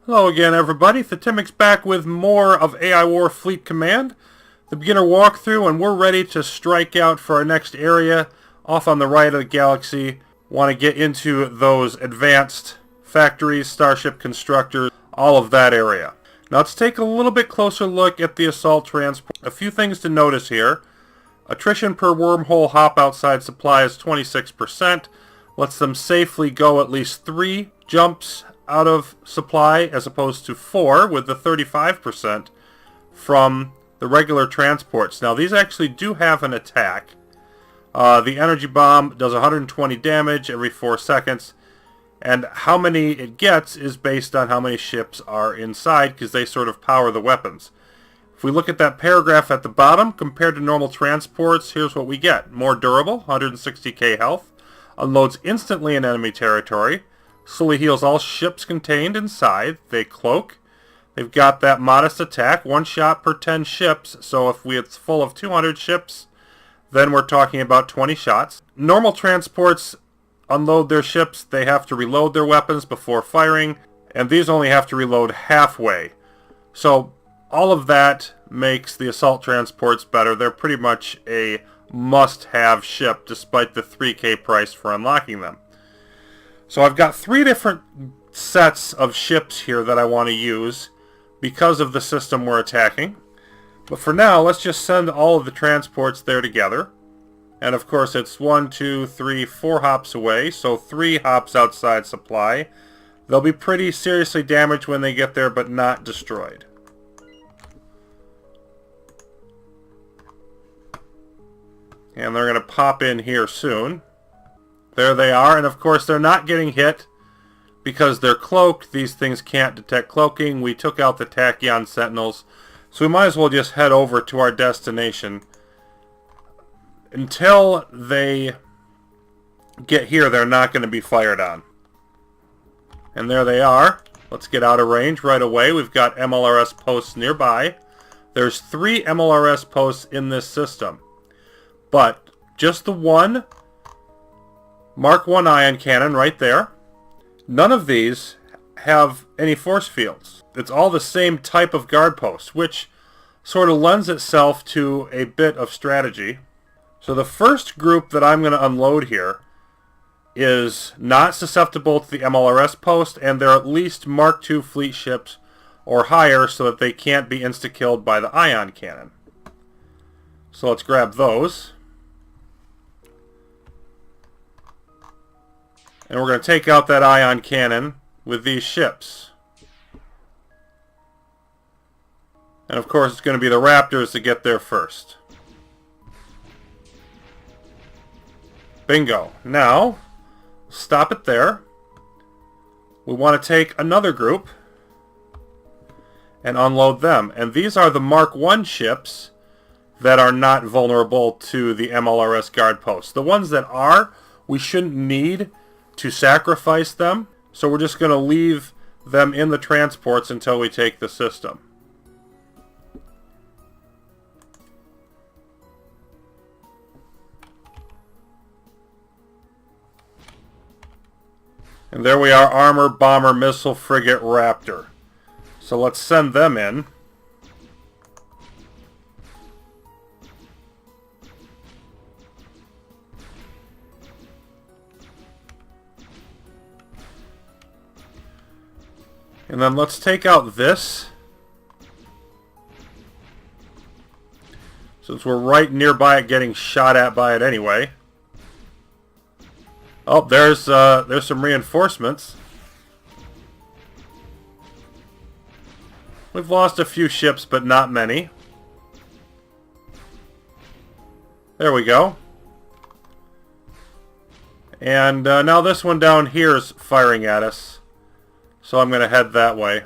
Hello again, everybody. Thetimic's back with more of AI War Fleet Command, the beginner walkthrough, and we're ready to strike out for our next area off on the right of the galaxy. Want to get into those advanced factories, Starship, Constructor, all of that area. Now let's take a little bit closer look at the assault transport. A few things to notice here. Attrition per wormhole hop outside supply is 26%. Lets them safely go at least 3 jumps out of supply as opposed to 4 with the 35% from the regular transports. Now these actually do have an attack. The energy bomb does 120 damage every 4 seconds, and how many it gets is based on how many ships are inside, because they sort of power the weapons. If we look at that paragraph at the bottom, compared to normal transports, here's what we get. More durable, 160k health, unloads instantly in enemy territory, slowly heals all ships contained inside. They cloak. They've got that modest attack, 1 shot per 10 ships. So if it's full of 200 ships, then we're talking about 20 shots. Normal transports unload their ships. They have to reload their weapons before firing, and these only have to reload halfway. So all of that makes the assault transports better. They're pretty much a must-have ship, despite the 3k price for unlocking them. So I've got 3 different sets of ships here that I want to use because of the system we're attacking. But for now, let's just send all of the transports there together. And of course it's 1, 2, 3, 4 hops away, so 3 hops outside supply. They'll be pretty seriously damaged when they get there, but not destroyed. And they're going to pop in here soon. There they are, and of course they're not getting hit because they're cloaked. These things can't detect cloaking. We took out the Tachyon Sentinels, so we might as well just head over to our destination. Until they get here, they're not going to be fired on. And there they are. Let's get out of range right away. We've got MLRS posts nearby. There's 3 MLRS posts in this system, but just the one Mark 1 ion cannon right there. None of these have any force fields. It's all the same type of guard post, which sort of lends itself to a bit of strategy. So the first group that I'm going to unload here is not susceptible to the MLRS post, and they're at least Mark II fleet ships or higher so that they can't be insta-killed by the ion cannon. So let's grab those. And we're going to take out that ion cannon with these ships. And of course it's going to be the Raptors that get there first. Bingo. Now, stop it there. We want to take another group and unload them. And these are the Mark 1 ships that are not vulnerable to the MLRS guard posts. The ones that are, we shouldn't need to sacrifice them, so we're just going to leave them in the transports until we take the system. And there we are, Armor, Bomber, Missile, Frigate, Raptor. So let's send them in. And then let's take out this, since we're right nearby it getting shot at by it anyway. Oh, there's some reinforcements. We've lost a few ships, but not many. There we go. And now this one down here is firing at us. So I'm going to head that way.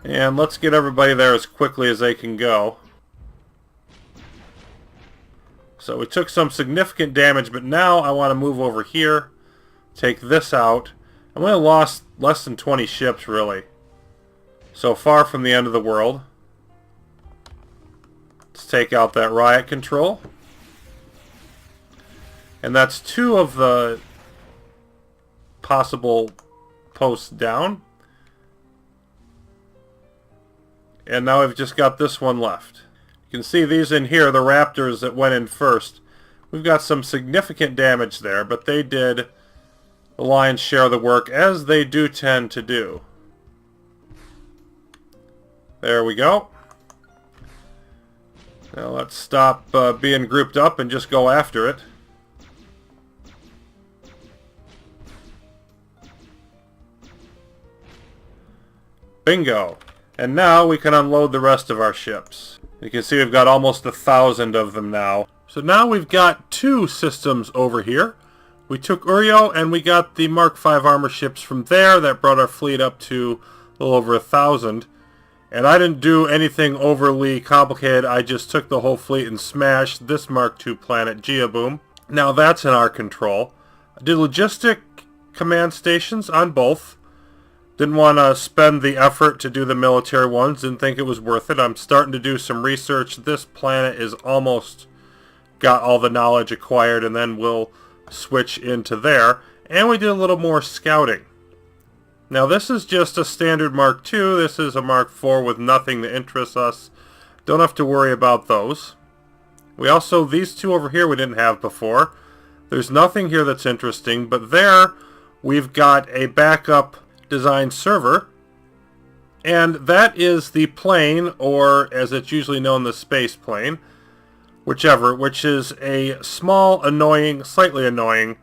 And let's get everybody there as quickly as they can go. So we took some significant damage, but now I want to move over here, take this out. I only lost less than 20 ships, really. So far from the end of the world. Let's take out that riot control. And that's 2 of the possible posts down. And now we've just got this one left. You can see these in here, the raptors that went in first. We've got some significant damage there, but they did the lion's share of the work, as they do tend to do. There we go. Now let's stop being grouped up and just go after it. Bingo. And now we can unload the rest of our ships. You can see we've got almost 1,000 of them now. So now we've got 2 systems over here. We took Urio and we got the Mark V armor ships from there. That brought our fleet up to a little over 1,000. And I didn't do anything overly complicated. I just took the whole fleet and smashed this Mark II planet, Geoboom. Now that's in our control. I did logistic command stations on both. Didn't want to spend the effort to do the military ones. Didn't think it was worth it. I'm starting to do some research. This planet is almost got all the knowledge acquired, and then we'll switch into there. And we did a little more scouting. Now this is just a standard Mark II. This is a Mark IV with nothing that interests us. Don't have to worry about those. We also, these 2 over here we didn't have before. There's nothing here that's interesting, but there we've got a backup design server, and that is the plane, or as it's usually known, the space plane, whichever, which is a small, annoying, slightly annoying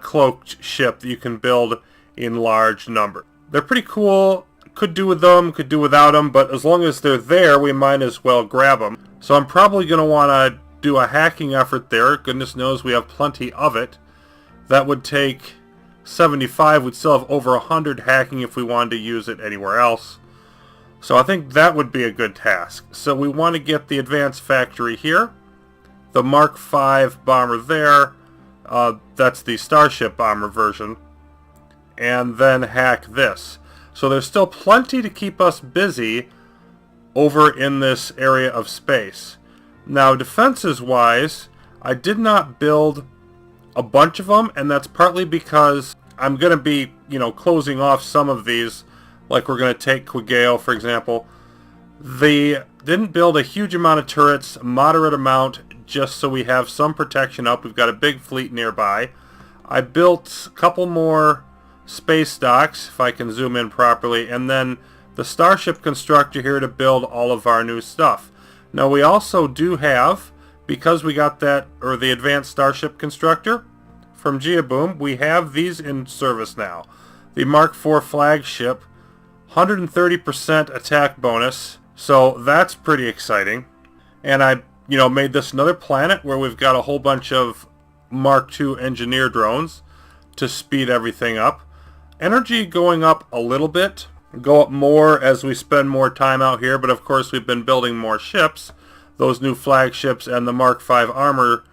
cloaked ship that you can build in large number. They're pretty cool. Could do with them, could do without them, but as long as they're there, we might as well grab them. So I'm probably going to want to do a hacking effort there. Goodness knows we have plenty of it. That would take 75. We'd still have over 100 hacking if we wanted to use it anywhere else. So I think that would be a good task. So we want to get the advanced factory here. The Mark V bomber there. That's the Starship bomber version. And then hack this. So there's still plenty to keep us busy over in this area of space. Now, defenses-wise, I did not build a bunch of them, and that's partly because I'm going to be, closing off some of these, like we're going to take Quigale, for example. They didn't build a huge amount of turrets, a moderate amount, just so we have some protection up. We've got a big fleet nearby. I built a couple more space docks, if I can zoom in properly, and then the Starship Constructor here to build all of our new stuff. Now, we also do have, because we got that, or the advanced Starship Constructor from Geoboom, we have these in service now. The Mark IV flagship, 130% attack bonus, so that's pretty exciting. And I, made this another planet where we've got a whole bunch of Mark II engineer drones to speed everything up. Energy going up a little bit, go up more as we spend more time out here, but of course we've been building more ships. Those new flagships and the Mark V armor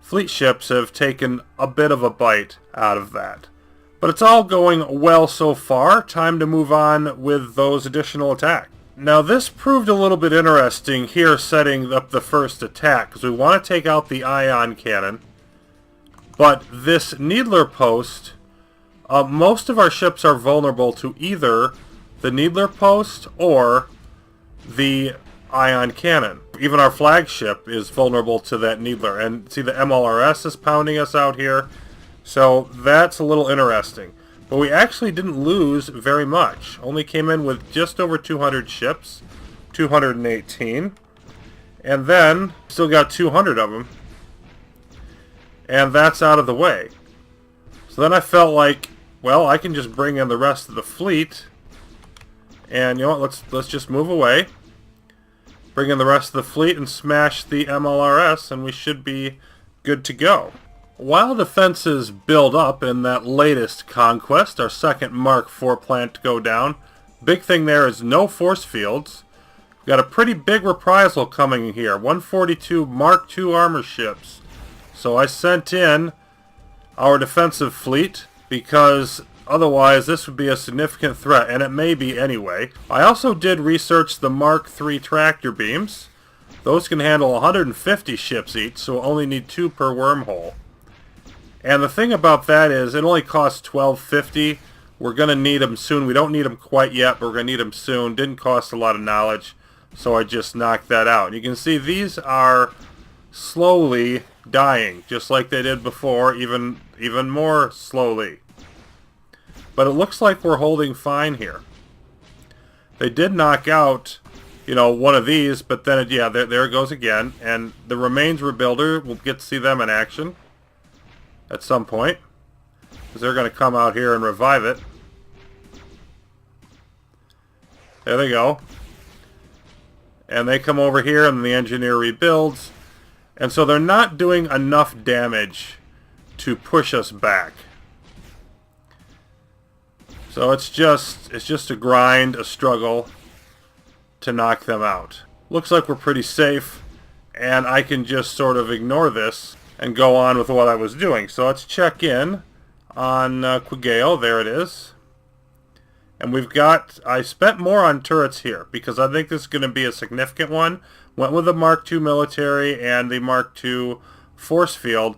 fleet ships have taken a bit of a bite out of that. But it's all going well so far. Time to move on with those additional attacks. Now this proved a little bit interesting here, setting up the first attack, because we want to take out the ion cannon. But this Needler post, most of our ships are vulnerable to either the Needler post or the ion cannon. Even our flagship is vulnerable to that Needler. And see, the MLRS is pounding us out here. So that's a little interesting. But we actually didn't lose very much. Only came in with just over 200 ships. 218. And then, still got 200 of them. And that's out of the way. So then I felt like, well, I can just bring in the rest of the fleet. And you know what, let's just move away. Bring in the rest of the fleet and smash the MLRS, and we should be good to go. While defenses build up in that latest conquest, our second Mark IV plant to go down, big thing there is no force fields. We've got a pretty big reprisal coming here. 142 Mark II armor ships. So I sent in our defensive fleet because otherwise this would be a significant threat, and it may be anyway. I also did research the Mark III tractor beams. Those can handle 150 ships each, so we'll only need 2 per wormhole. And the thing about that is, it only costs $12.50. We're going to need them soon. We don't need them quite yet, but we're going to need them soon. Didn't cost a lot of knowledge, so I just knocked that out. You can see these are slowly dying, just like they did before, even more slowly. But it looks like we're holding fine here. They did knock out, you know, one of these, but then, yeah, there it goes again. And the remains rebuilder, we'll get to see them in action at some point, because they're going to come out here and revive it. There they go. And they come over here, and the engineer rebuilds. And so they're not doing enough damage to push us back. So it's just a grind, a struggle to knock them out. Looks like we're pretty safe, and I can just sort of ignore this and go on with what I was doing. So let's check in on Quigeo. There it is. And we've got, I spent more on turrets here because I think this is going to be a significant one. Went with the Mark II military and the Mark II force field.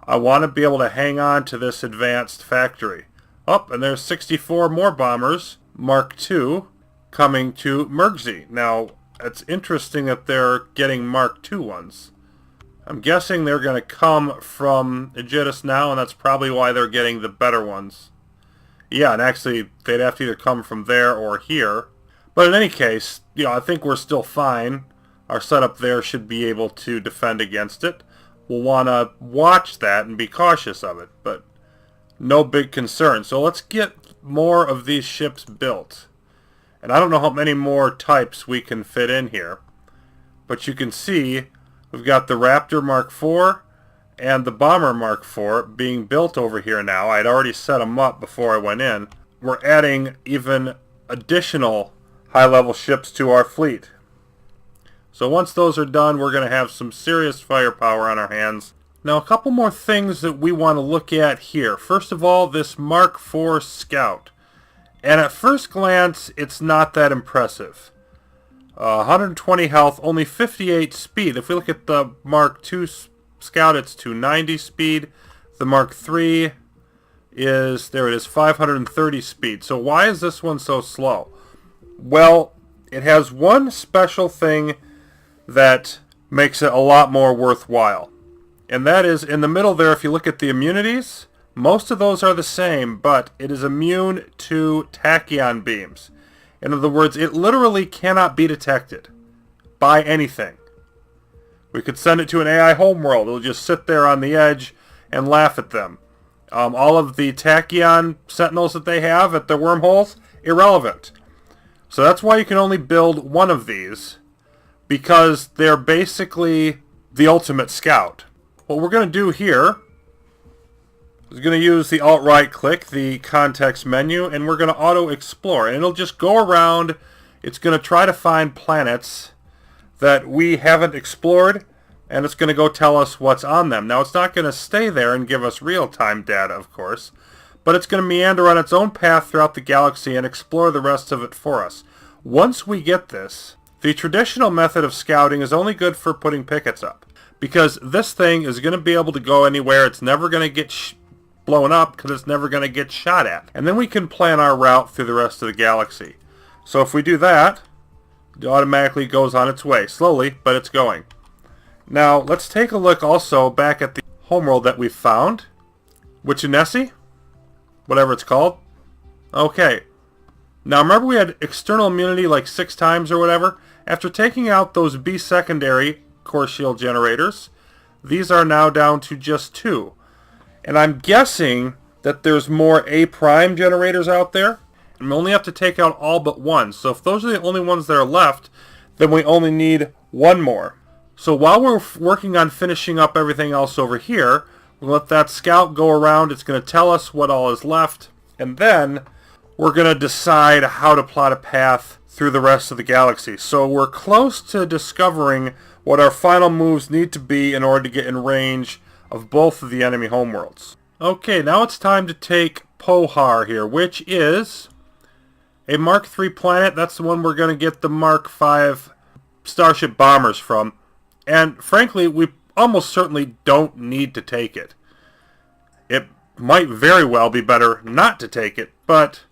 I want to be able to hang on to this advanced factory. Oh, and there's 64 more bombers, Mark II, coming to Mergsy. Now, it's interesting that they're getting Mark II ones. I'm guessing they're going to come from Aegitus now, and that's probably why they're getting the better ones. Yeah, and actually, they'd have to either come from there or here. But in any case, you know, I think we're still fine. Our setup there should be able to defend against it. We'll want to watch that and be cautious of it, but no big concern. So let's get more of these ships built. And I don't know how many more types we can fit in here, but you can see we've got the Raptor Mark IV and the Bomber Mark IV being built over here now. I'd already set them up before I went in. We're adding even additional high-level ships to our fleet. So once those are done, we're going to have some serious firepower on our hands. Now, a couple more things that we want to look at here. First of all, this Mark IV Scout. And at first glance, it's not that impressive. 120 health, only 58 speed. If we look at the Mark II Scout, it's 290 speed. The Mark III is, there it is, 530 speed. So why is this one so slow? Well, it has one special thing that makes it a lot more worthwhile. And that is, in the middle there, if you look at the immunities, most of those are the same, but it is immune to tachyon beams. In other words, it literally cannot be detected by anything. We could send it to an AI homeworld. It'll just sit there on the edge and laugh at them. All of the tachyon sentinels that they have at their wormholes, irrelevant. So that's why you can only build one of these, because they're basically the ultimate scout. What we're going to do here is going to use the alt-right click, the context menu, and we're going to auto-explore. And it'll just go around. It's going to try to find planets that we haven't explored, and it's going to go tell us what's on them. Now, it's not going to stay there and give us real-time data, of course, but it's going to meander on its own path throughout the galaxy and explore the rest of it for us. Once we get this, the traditional method of scouting is only good for putting pickets up, because this thing is going to be able to go anywhere. It's never going to get blown up because it's never going to get shot at. And then we can plan our route through the rest of the galaxy. So if we do that, it automatically goes on its way. Slowly, but it's going. Now, let's take a look also back at the homeworld that we found. Wichinesi? Whatever it's called. Okay. Now, remember we had external immunity like 6 times or whatever? After taking out those B secondary core shield generators, these are now down to just 2. And I'm guessing that there's more A prime generators out there. And we only have to take out all but 1. So if those are the only ones that are left, then we only need 1 more. So while we're working on finishing up everything else over here, we'll let that scout go around. It's going to tell us what all is left. And then we're going to decide how to plot a path through the rest of the galaxy. So we're close to discovering what our final moves need to be in order to get in range of both of the enemy homeworlds. Okay, now it's time to take Pohar here, which is a Mark III planet. That's the one we're going to get the Mark V Starship bombers from. And frankly, we almost certainly don't need to take it. It might very well be better not to take it, but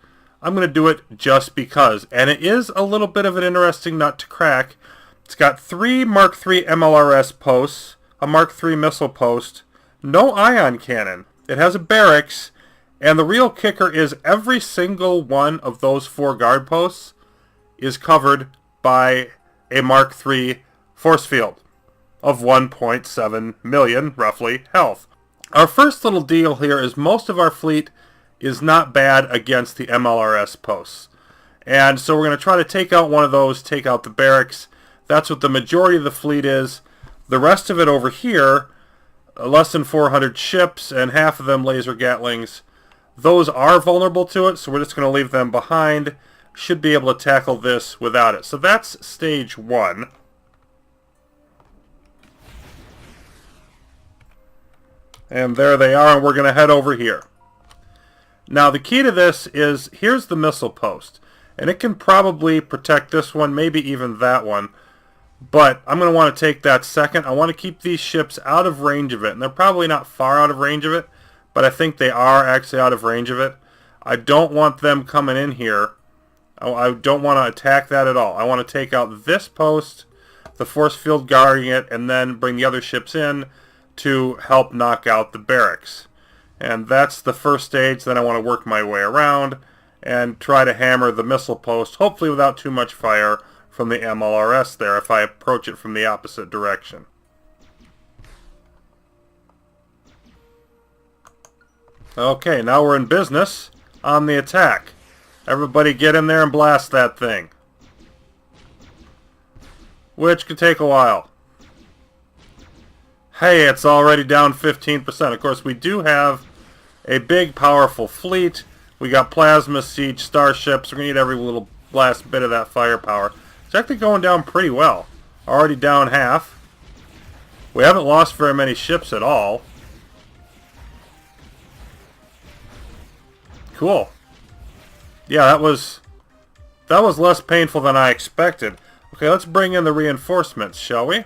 I'm going to do it just because. And it is a little bit of an interesting nut to crack. It's got 3 Mark III MLRS posts, a Mark III missile post, no ion cannon. It has a barracks, and the real kicker is every single one of those 4 guard posts is covered by a Mark III force field of 1.7 million, roughly, health. Our first little deal here is most of our fleet is not bad against the MLRS posts. And so we're going to try to take out one of those, take out the barracks. That's what the majority of the fleet is. The rest of it over here, less than 400 ships, and half of them laser Gatlings. Those are vulnerable to it, so we're just going to leave them behind. Should be able to tackle this without it. So that's stage 1. And there they are, and we're going to head over here. Now, the key to this is, here's the missile post. And it can probably protect this one, maybe even that one. But I'm going to want to take that second. I want to keep these ships out of range of it. And they're probably not far out of range of it, but I think they are actually out of range of it. I don't want them coming in here. I don't want to attack that at all. I want to take out this post, the force field guarding it, and then bring the other ships in to help knock out the barracks. And that's the first stage. Then I want to work my way around and try to hammer the missile post, hopefully without too much fire from the MLRS there if I approach it from the opposite direction. Okay, now we're in business on the attack. Everybody get in there and blast that thing. Which could take a while. Hey, it's already down 15%. Of course, we do have a big, powerful fleet. We got plasma siege starships. We're going to need every little last bit of that firepower. It's actually going down pretty well. Already down half. We haven't lost very many ships at all. Cool. Yeah, that was less painful than I expected. Okay, let's bring in the reinforcements, shall we?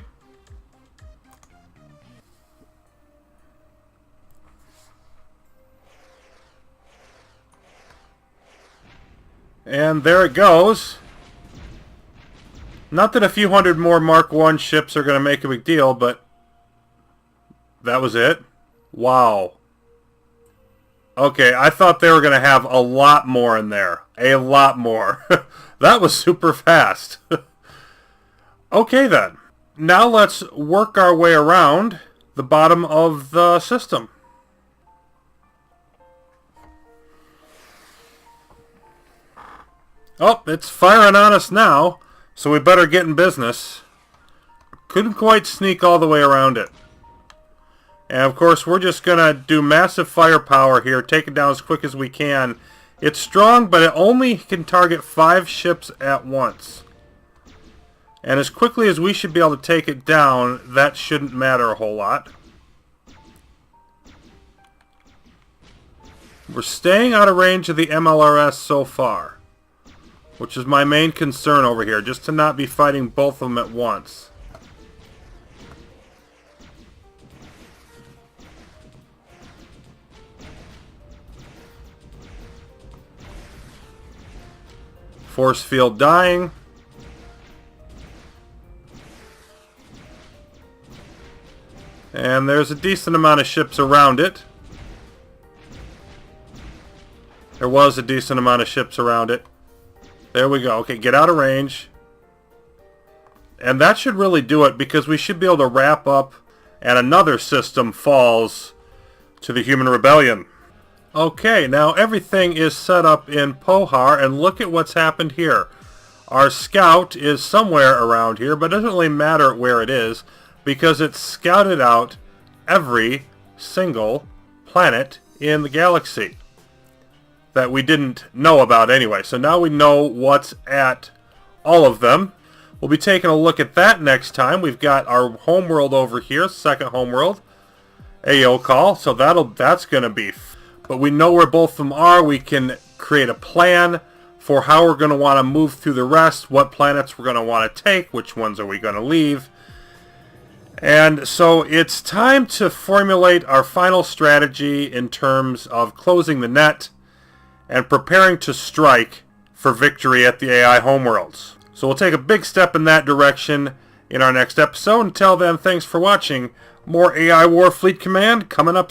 And there it goes. Not that a few hundred more Mark I ships are going to make a big deal, but that was it. Wow. Okay, I thought they were going to have a lot more in there. A lot more. That was super fast. Okay then. Now let's work our way around the bottom of the system. Oh, it's firing on us now, so we better get in business. Couldn't quite sneak all the way around it. And of course, we're just going to do massive firepower here, take it down as quick as we can. It's strong, but it only can target 5 ships at once. And as quickly as we should be able to take it down, that shouldn't matter a whole lot. We're staying out of range of the MLRS so far, which is my main concern over here, just to not be fighting both of them at once. Force field dying. And there's a decent amount of ships around it. There was a decent amount of ships around it. There we go. Okay, get out of range. And that should really do it, because we should be able to wrap up and another system falls to the human rebellion. Okay, now everything is set up in Pohar, and look at what's happened here. Our scout is somewhere around here, but it doesn't really matter where it is, because it's scouted out every single planet in the galaxy that we didn't know about anyway. So now we know what's at all of them. We'll be taking a look at that next time. We've got our homeworld over here, second homeworld, AO call, so that's going to be... But we know where both of them are. We can create a plan for how we're going to want to move through the rest, what planets we're going to want to take, which ones are we going to leave. And so it's time to formulate our final strategy in terms of closing the net and preparing to strike for victory at the AI homeworlds. So we'll take a big step in that direction in our next episode. Until then, thanks for watching. More AI War Fleet Command coming up soon.